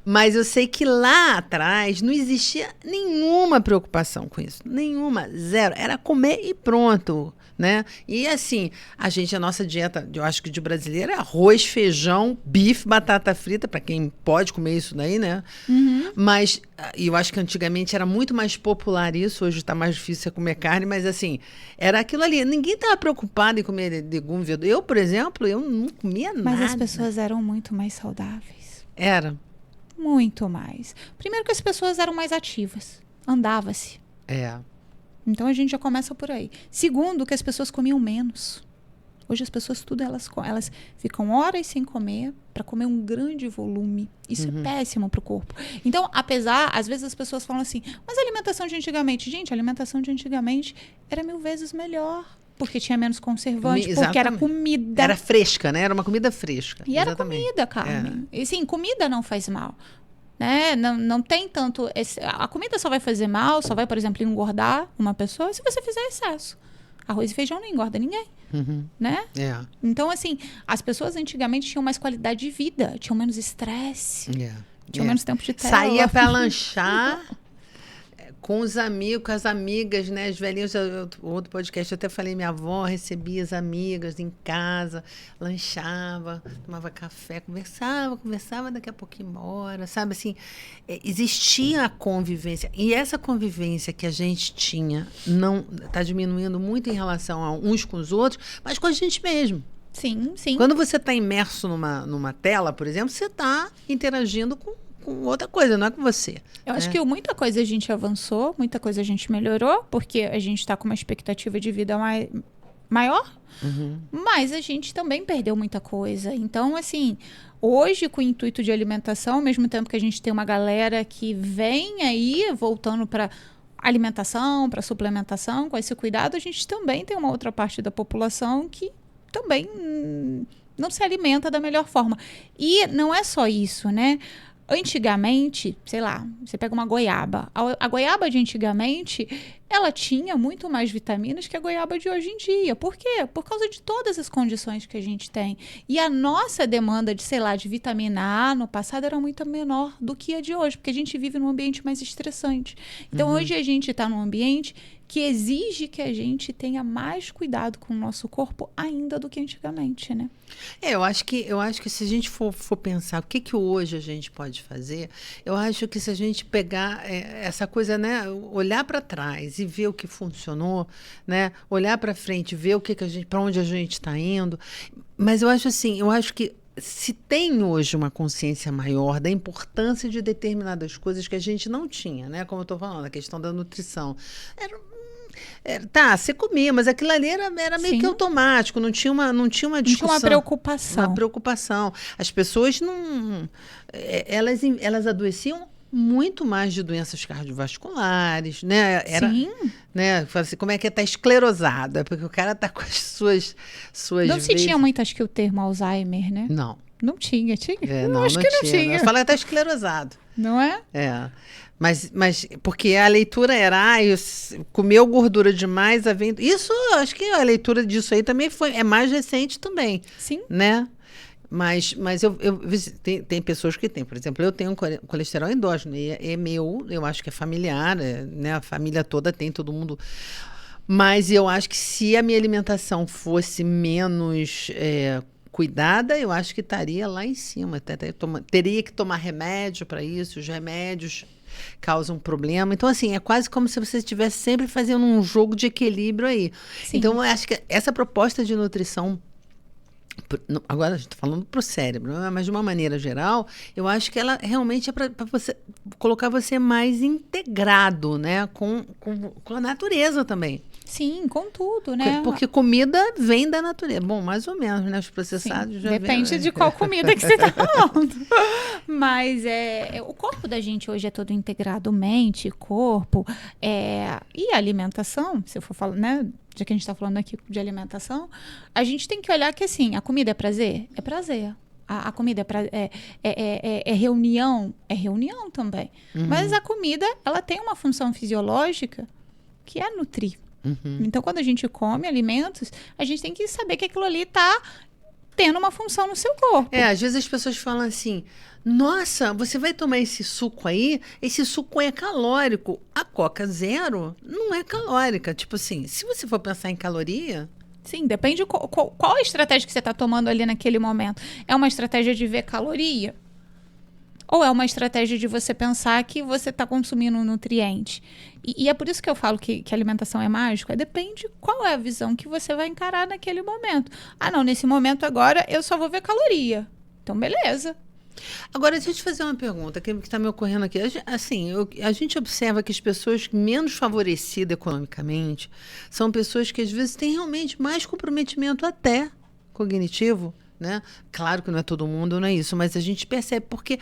Mas eu sei que lá atrás não existia nenhuma preocupação com isso. Nenhuma, zero. Era comer e pronto, né? E assim, a nossa dieta, eu acho que de brasileiro, é arroz, feijão, bife, batata frita, para quem pode comer isso daí, né? Mas eu acho que antigamente era muito mais popular isso, hoje está mais difícil você comer carne, mas assim, era aquilo ali. Ninguém estava preocupado em comer legume. Eu, por exemplo, eu não comia nada. Mas as pessoas eram muito mais saudáveis. Era. Muito mais. Primeiro que as pessoas eram mais ativas. Andava-se. Então a gente já começa por aí. Segundo, que as pessoas comiam menos. Hoje as pessoas elas ficam horas sem comer para comer um grande volume. Isso é péssimo para o corpo. Então, às vezes as pessoas falam assim, mas a alimentação de antigamente, gente, a alimentação de antigamente era 1000 vezes melhor. Porque tinha menos conservante, porque era comida. Era fresca, né? Era uma comida fresca. E era comida, Carmen. E sim, comida não faz mal. Né? Não tem tanto... a comida só vai fazer mal, só vai, por exemplo, engordar uma pessoa se você fizer excesso. Arroz e feijão não engorda ninguém. Né? Então, assim, as pessoas antigamente tinham mais qualidade de vida, tinham menos estresse, tinham menos tempo de tela. Saía para lanchar com os amigos, com as amigas, né? As velhinhas, outro podcast, eu até falei, minha avó recebia as amigas em casa, lanchava, tomava café, conversava, daqui a pouco ia embora, sabe? Assim, existia a convivência. E essa convivência que a gente tinha não está diminuindo muito em relação a uns com os outros, mas com a gente mesmo. Sim, sim. Quando você está imerso numa tela, por exemplo, você está interagindo com outra coisa, não é com você. Eu acho que muita coisa a gente avançou, muita coisa a gente melhorou, porque a gente está com uma expectativa de vida maior, mas a gente também perdeu muita coisa. Então, assim, hoje, com o intuito de alimentação, ao mesmo tempo que a gente tem uma galera que vem aí voltando para alimentação, para suplementação, com esse cuidado, a gente também tem uma outra parte da população que também não se alimenta da melhor forma. E não é só isso, né? Antigamente, sei lá, você pega uma goiaba. A goiaba de antigamente, ela tinha muito mais vitaminas que a goiaba de hoje em dia. Por quê? Por causa de todas as condições que a gente tem. E a nossa demanda de, sei lá, de vitamina A no passado era muito menor do que a de hoje, porque a gente vive num ambiente mais estressante. Então, hoje a gente está num ambiente que exige que a gente tenha mais cuidado com o nosso corpo ainda do que antigamente, né? Eu acho que se a gente for pensar o que hoje a gente pode fazer, eu acho que se a gente pegar essa coisa, né, olhar para trás e ver o que funcionou, né, olhar para frente, ver o que a gente, para onde a gente está indo, mas eu acho assim, que se tem hoje uma consciência maior da importância de determinadas coisas que a gente não tinha, né, como eu estou falando, a questão da nutrição, você comia, mas aquilo ali era meio que automático, não tinha uma discussão. Não tinha uma preocupação. Uma preocupação. As pessoas não... Elas adoeciam muito mais de doenças cardiovasculares, né? Sim. Né? Assim, como é que tá esclerosada? Porque o cara tá com as suas não se tinha muito, acho que o termo Alzheimer, né? Não. Não tinha? Não, acho que não tinha. Fala que tá esclerosado. Não é? Mas porque a leitura era, comeu gordura demais, isso, acho que a leitura disso aí também é mais recente também. Sim. Né? Mas tem pessoas que têm, por exemplo, eu tenho colesterol endógeno, e é meu, eu acho que é familiar, né? A família toda tem, todo mundo. Mas eu acho que se a minha alimentação fosse menos cuidada, eu acho que estaria lá em cima. Teria que tomar remédio para isso, os remédios causam problema. Então, assim, é quase como se você estivesse sempre fazendo um jogo de equilíbrio aí. Sim. Então, eu acho que essa proposta de nutrição, agora a gente está falando para o cérebro, mas de uma maneira geral, eu acho que ela realmente é para você colocar você mais integrado, né, com a natureza também. Sim, com tudo, né? Porque comida vem da natureza. Bom, mais ou menos, né? Os processados já depende de qual comida que você está falando. Mas o corpo da gente hoje é todo integrado, mente, corpo, e alimentação, se eu for falar, né? Já que a gente está falando aqui de alimentação, a gente tem que olhar que, assim, a comida é prazer? É prazer. A comida é reunião? É reunião também. Mas a comida, ela tem uma função fisiológica que é nutrir. Então, quando a gente come alimentos, a gente tem que saber que aquilo ali está tendo uma função no seu corpo. Às vezes as pessoas falam assim, nossa, você vai tomar esse suco aí? Esse suco é calórico. A Coca Zero não é calórica. Tipo assim, se você for pensar em caloria... Sim, depende qual a estratégia que você está tomando ali naquele momento. É uma estratégia de ver caloria? Ou é uma estratégia de você pensar que você está consumindo um nutriente? E é por isso que eu falo que alimentação é mágica. Depende qual é a visão que você vai encarar naquele momento. Não, nesse momento agora eu só vou ver caloria. Então, beleza. Agora, deixa eu te fazer uma pergunta que está me ocorrendo aqui. Assim, a gente observa que as pessoas menos favorecidas economicamente são pessoas que às vezes têm realmente mais comprometimento até cognitivo, né? Claro que não é todo mundo, não é isso, mas a gente percebe, porque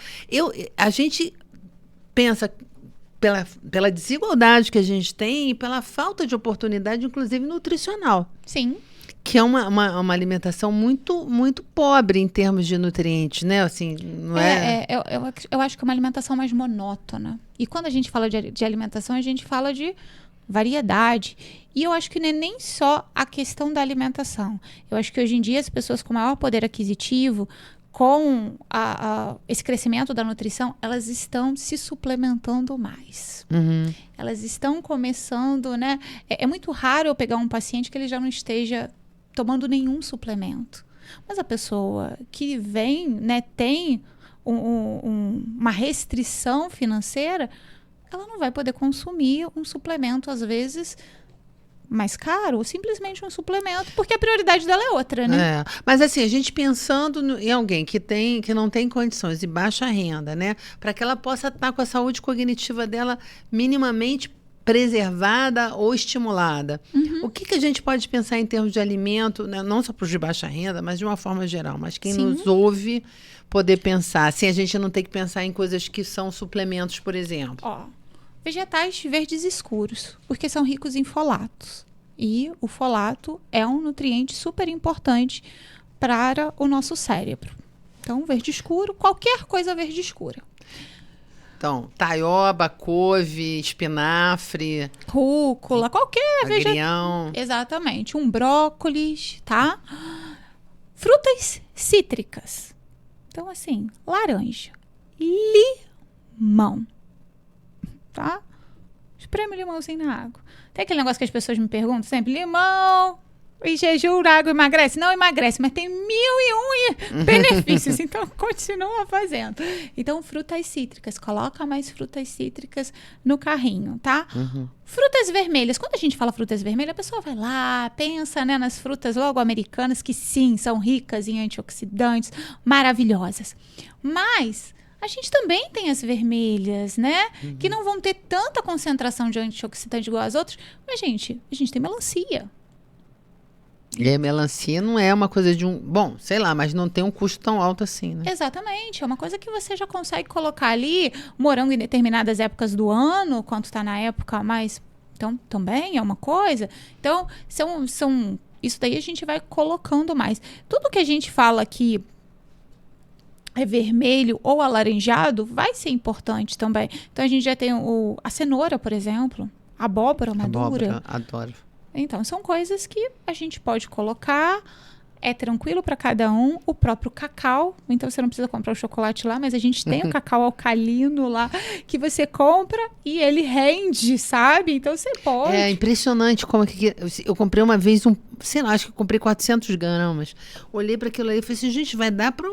a gente pensa pela desigualdade que a gente tem e pela falta de oportunidade, inclusive nutricional. Sim. Que é uma alimentação muito, muito pobre em termos de nutrientes, né? Assim, não eu acho que é uma alimentação mais monótona. E quando a gente fala de alimentação, a gente fala de variedade. E eu acho que não é nem só a questão da alimentação. Eu acho que hoje em dia as pessoas com maior poder aquisitivo, com esse crescimento da nutrição, elas estão se suplementando mais. Elas estão começando, né? É muito raro eu pegar um paciente que ele já não esteja tomando nenhum suplemento. Mas a pessoa que vem, né, tem uma restrição financeira, ela não vai poder consumir um suplemento, às vezes, mais caro ou simplesmente um suplemento, porque a prioridade dela é outra, né? Mas assim, a gente pensando em alguém que não tem condições e baixa renda, né? Para que ela possa estar com a saúde cognitiva dela minimamente preservada ou estimulada. O que a gente pode pensar em termos de alimento, né? Não só para os de baixa renda, mas de uma forma geral, mas quem nos ouve poder pensar, assim, a gente não tem que pensar em coisas que são suplementos, por exemplo. Vegetais verdes escuros, porque são ricos em folatos. E o folato é um nutriente super importante para o nosso cérebro. Então, verde escuro, qualquer coisa verde escura. Então, taioba, couve, espinafre, rúcula, qualquer agrião. Exatamente, um brócolis, tá? Frutas cítricas. Então, assim, laranja, limão, tá? Espreme o limãozinho na água. Tem aquele negócio que as pessoas me perguntam sempre, limão em jejum, água emagrece? Não emagrece, mas tem 1001 benefícios, então continua fazendo. Então, frutas cítricas, coloca mais frutas cítricas no carrinho, tá? Frutas vermelhas, quando a gente fala frutas vermelhas, a pessoa vai lá, pensa, né, nas frutas logo americanas, que sim, são ricas em antioxidantes, maravilhosas. Mas a gente também tem as vermelhas, né? Que não vão ter tanta concentração de antioxidante igual as outras. Mas, gente, a gente tem melancia. E a melancia não é uma coisa de bom, sei lá, mas não tem um custo tão alto assim, né? Exatamente. É uma coisa que você já consegue colocar ali, morango em determinadas épocas do ano, quando está na época mais... Então, também é uma coisa. Então, isso daí a gente vai colocando mais. Tudo que a gente fala aqui é vermelho ou alaranjado, vai ser importante também. Então, a gente já tem a cenoura, por exemplo, a abóbora madura. Adoro. Então, são coisas que a gente pode colocar, é tranquilo para cada um. O próprio cacau, então você não precisa comprar o chocolate lá, mas a gente tem o cacau alcalino lá, que você compra e ele rende, sabe? Então, você pode. É impressionante como que eu comprei uma vez sei lá, acho que eu comprei 400 gramas. Olhei para aquilo aí e falei assim, gente, vai dar para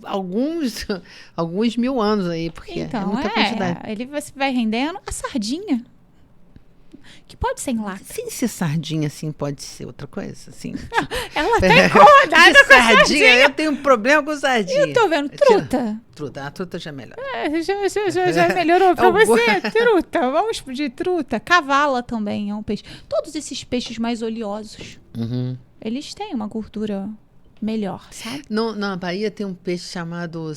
alguns mil anos aí, porque então, é muita quantidade. Você vai rendendo a sardinha. Que pode ser em lata. Sem ser sardinha, assim, pode ser outra coisa, assim. Ela tá incomodada com sardinha. Eu tenho um problema com sardinha. Eu tô vendo truta. A truta já é melhor. Já melhorou pra você. Truta, vamos de truta. Cavala também é um peixe. Todos esses peixes mais oleosos, eles têm uma gordura melhor, sabe? Na Bahia tem um peixe chamado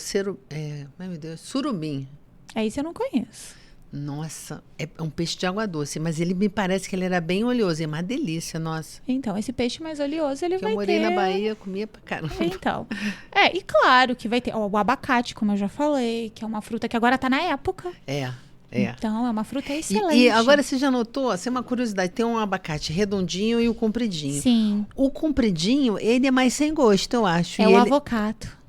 meu Deus, surubim. Esse eu não conheço. Nossa, é um peixe de água doce, mas ele me parece que ele era bem oleoso, é uma delícia, nossa. Então, esse peixe mais oleoso, ele vai ter... Eu morei na Bahia, comia pra caramba. Então, e claro que vai ter o abacate, como eu já falei, que é uma fruta que agora tá na época. É. Então, é uma fruta excelente. E agora você já notou, assim, uma curiosidade, tem um abacate redondinho e o compridinho. Sim. O compridinho, ele é mais sem gosto, eu acho. O avocado.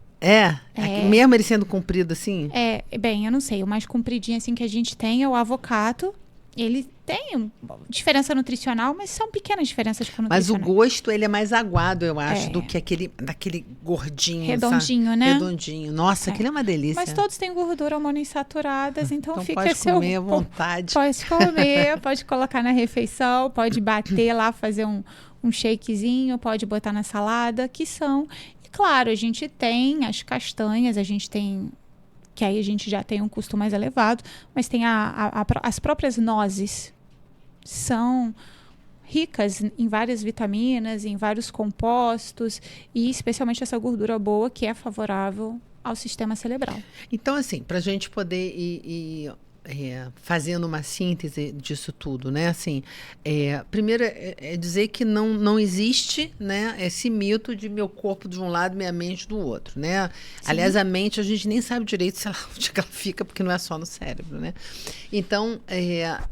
Mesmo ele sendo comprido assim? Bem, eu não sei. O mais compridinho assim que a gente tem é o avocado. Ele tem diferença nutricional, mas são pequenas diferenças nutricionais. Mas o gosto, ele é mais aguado, eu acho, do que daquele gordinho, redondinho, sabe? né? Redondinho. Nossa, aquele é uma delícia. Mas todos têm gordura monoinsaturadas, então fica pode comer à vontade. Pode comer, pode colocar na refeição, pode bater lá, fazer um shakezinho, pode botar na salada, que são... Claro, a gente tem as castanhas, a gente tem... Que aí a gente já tem um custo mais elevado, mas tem as próprias nozes. São ricas em várias vitaminas, em vários compostos, e especialmente essa gordura boa que é favorável ao sistema cerebral. Então, assim, para a gente poder ir fazendo uma síntese disso tudo, né? Assim, primeiro é dizer que não existe, né, esse mito de meu corpo de um lado, minha mente do outro, né? Sim. Aliás, a mente a gente nem sabe direito se onde ela fica, porque não é só no cérebro, né? Então,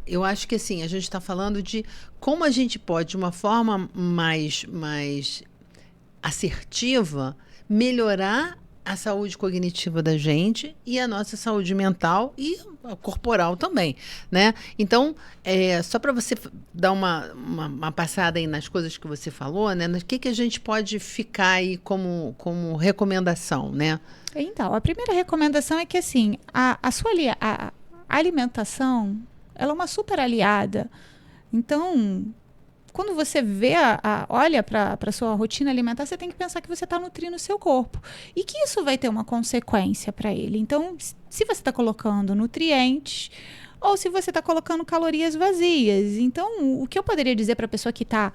eu acho que assim, a gente está falando de como a gente pode, de uma forma mais assertiva, melhorar a saúde cognitiva da gente e a nossa saúde mental e corporal também, né? Então, só para você dar uma passada aí nas coisas que você falou, né? O que a gente pode ficar aí como recomendação, né? Então, a primeira recomendação é que, assim, a alimentação, ela é uma super aliada. Então, quando você vê olha para a sua rotina alimentar, você tem que pensar que você está nutrindo o seu corpo. E que isso vai ter uma consequência para ele. Então, se você está colocando nutrientes ou se você está colocando calorias vazias. Então, o que eu poderia dizer para a pessoa que está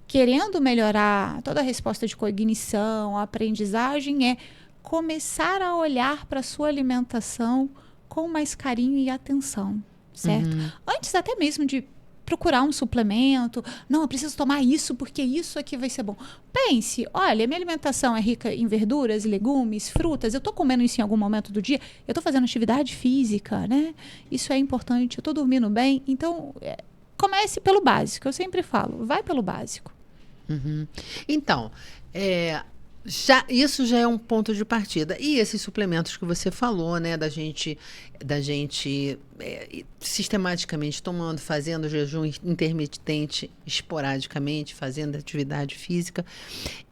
querendo melhorar toda a resposta de cognição, a aprendizagem, é começar a olhar para a sua alimentação com mais carinho e atenção, certo? Antes até mesmo de procurar um suplemento. Não, eu preciso tomar isso porque isso aqui vai ser bom. Pense, olha, minha alimentação é rica em verduras, legumes, frutas. Eu estou comendo isso em algum momento do dia. Eu estou fazendo atividade física, né? Isso é importante. Eu estou dormindo bem. Então, comece pelo básico. Eu sempre falo, vai pelo básico. Então, isso já é um ponto de partida. E esses suplementos que você falou, né, da gente sistematicamente tomando, fazendo jejum intermitente esporadicamente, fazendo atividade física.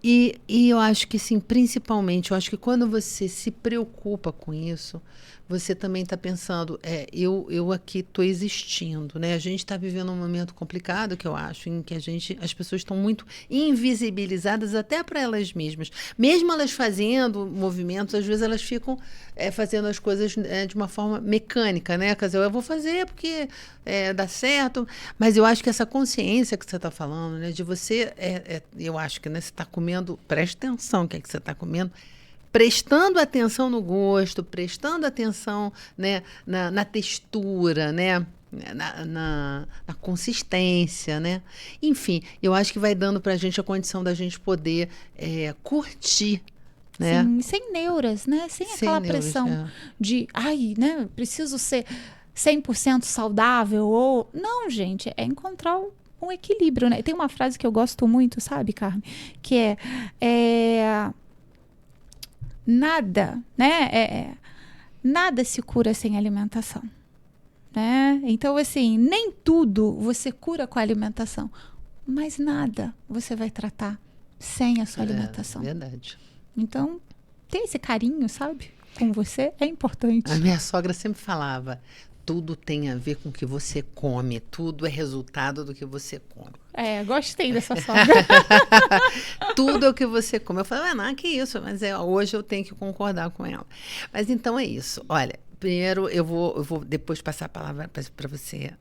E eu acho que, sim, principalmente, eu acho que quando você se preocupa com isso, você também está pensando, eu aqui estou existindo, né? A gente está vivendo um momento complicado, que eu acho, em que as pessoas estão muito invisibilizadas até para elas mesmas. Mesmo elas fazendo movimentos, às vezes elas ficam fazendo as coisas de uma forma mecânica, né? Quer dizer, eu vou fazer porque dá certo, mas eu acho que essa consciência que você está falando, né? De você, eu acho que, né, você está comendo, preste atenção no que você está comendo, prestando atenção no gosto, prestando atenção, né, na textura, né, na consistência, né? Enfim, eu acho que vai dando para a gente a condição da gente poder curtir, né? Sim, sem neuras, né? Sem aquela pressão de, né, preciso ser 100% saudável ou... Não, gente, é encontrar um equilíbrio, né? Tem uma frase que eu gosto muito, sabe, Carmen? Que nada, né? Nada se cura sem alimentação, né? Então, assim, nem tudo você cura com a alimentação, mas nada você vai tratar sem a sua alimentação. Verdade. Então, ter esse carinho, sabe? Com você é importante. A minha sogra sempre falava, tudo tem a ver com o que você come, tudo é resultado do que você come. Gostei dessa sogra. Tudo é o que você come. Eu falei, não, que isso, mas hoje eu tenho que concordar com ela. Mas então é isso. Olha, primeiro eu vou depois passar a palavra para você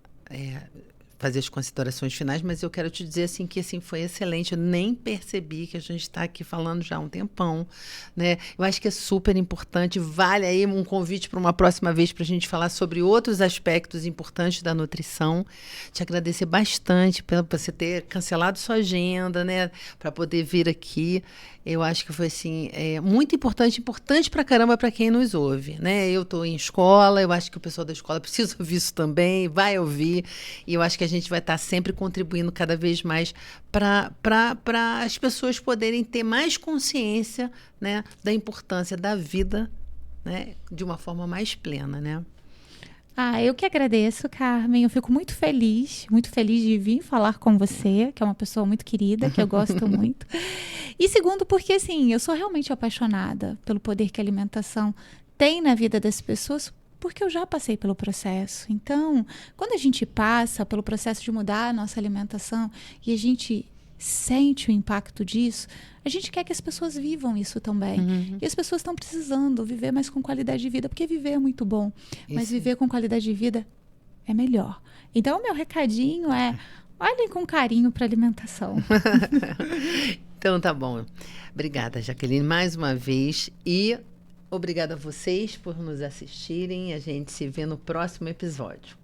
fazer as considerações finais, mas eu quero te dizer assim que assim foi excelente. Eu nem percebi que a gente está aqui falando já há um tempão, né? Eu acho que é super importante. Vale aí um convite para uma próxima vez para a gente falar sobre outros aspectos importantes da nutrição. Te agradecer bastante por você ter cancelado sua agenda, né? Para poder vir aqui. Eu acho que foi assim, muito importante pra caramba para quem nos ouve, né? Eu estou em escola, eu acho que o pessoal da escola precisa ouvir isso também, vai ouvir, e eu acho que a gente vai estar sempre contribuindo cada vez mais para as pessoas poderem ter mais consciência, né, da importância da vida, né, de uma forma mais plena, né? Eu que agradeço, Carmen. Eu fico muito feliz de vir falar com você, que é uma pessoa muito querida, que eu gosto muito. E segundo, porque assim, eu sou realmente apaixonada pelo poder que a alimentação tem na vida das pessoas, porque eu já passei pelo processo. Então, quando a gente passa pelo processo de mudar a nossa alimentação e a gente sente o impacto disso, a gente quer que as pessoas vivam isso também. E as pessoas estão precisando viver mais com qualidade de vida, porque viver é muito bom, mas viver com qualidade de vida é melhor. Então, o meu recadinho olhem com carinho para a alimentação. Então, tá bom. Obrigada, Jaqueline, mais uma vez. E obrigada a vocês por nos assistirem. A gente se vê no próximo episódio.